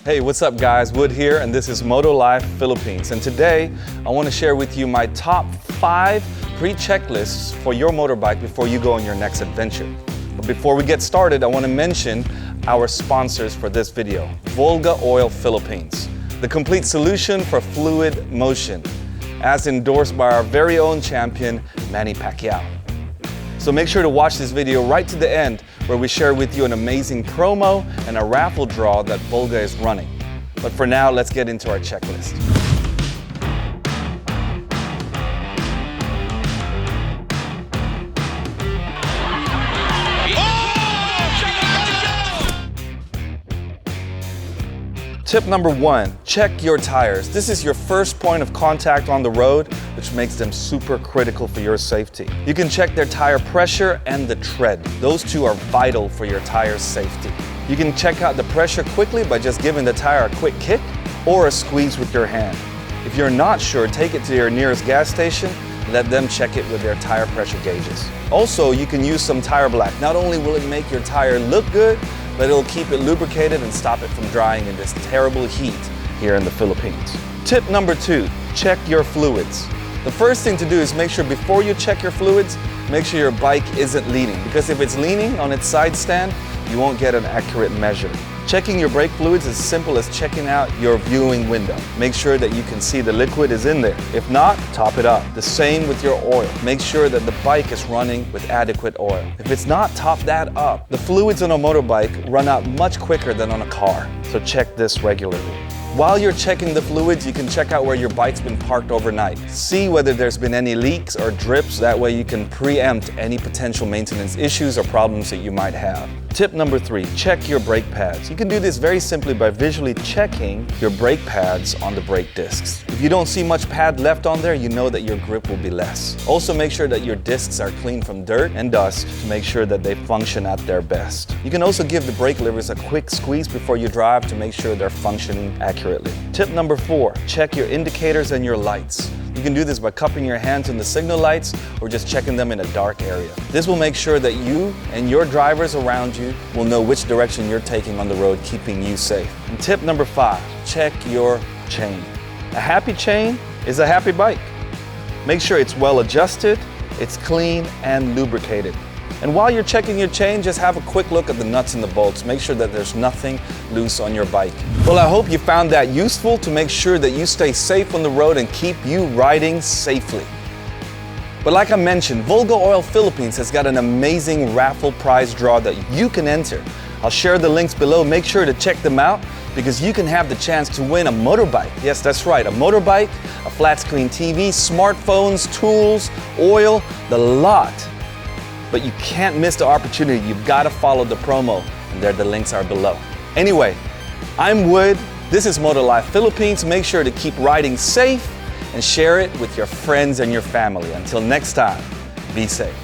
Hey, what's up guys? Wood here, and this is Motolife Philippines. And today, I want to share with you my top 5 pre-checklists for your motorbike before you go on your next adventure. But before we get started, I want to mention our sponsors for this video, Volga Oil Philippines, the complete solution for fluid motion, as endorsed by our very own champion, Manny Pacquiao. So make sure to watch this video right to the end, where we share with you an amazing promo and a raffle draw that Volga is running. But for now, let's get into our checklist. Tip number 1, check your tires. This is your first point of contact on the road, which makes them super critical for your safety. You can check their tire pressure and the tread. Those two are vital for your tire's safety. You can check out the pressure quickly by just giving the tire a quick kick or a squeeze with your hand. If you're not sure, take it to your nearest gas station and let them check it with their tire pressure gauges. Also, you can use some tire black. Not only will it make your tire look good, but it'll keep it lubricated and stop it from drying in this terrible heat here in the Philippines. Tip number 2, check your fluids. The first thing to do is make sure before you check your fluids, make sure your bike isn't leaning, because if it's leaning on its side stand, you won't get an accurate measure. Checking your brake fluids is as simple as checking out your viewing window. Make sure that you can see the liquid is in there. If not, top it up. The same with your oil. Make sure that the bike is running with adequate oil. If it's not, top that up. The fluids on a motorbike run out much quicker than on a car, so check this regularly. While you're checking the fluids, you can check out where your bike's been parked overnight. See whether there's been any leaks or drips. That way you can preempt any potential maintenance issues or problems that you might have. Tip number 3, check your brake pads. You can do this very simply by visually checking your brake pads on the brake discs. If you don't see much pad left on there, you know that your grip will be less. Also make sure that your discs are clean from dirt and dust to make sure that they function at their best. You can also give the brake levers a quick squeeze before you drive to make sure they're functioning accurately. Tip number 4, check your indicators and your lights. You can do this by cupping your hands on the signal lights or just checking them in a dark area. This will make sure that you and your drivers around you will know which direction you're taking on the road, keeping you safe. And tip number 5, check your chain. A happy chain is a happy bike. Make sure it's well adjusted, it's clean and lubricated. And while you're checking your chain, just have a quick look at the nuts and the bolts. Make sure that there's nothing loose on your bike. Well, I hope you found that useful to make sure that you stay safe on the road and keep you riding safely. But like I mentioned, Volga Oil Philippines has got an amazing raffle prize draw that you can enter. I'll share the links below. Make sure to check them out, because you can have the chance to win a motorbike. Yes, that's right, a motorbike, a flat screen TV, smartphones, tools, oil, the lot. But you can't miss the opportunity. You've got to follow the promo, and the links are below. Anyway, I'm Wood. This is Motolife Philippines. Make sure to keep riding safe and share it with your friends and your family. Until next time, be safe.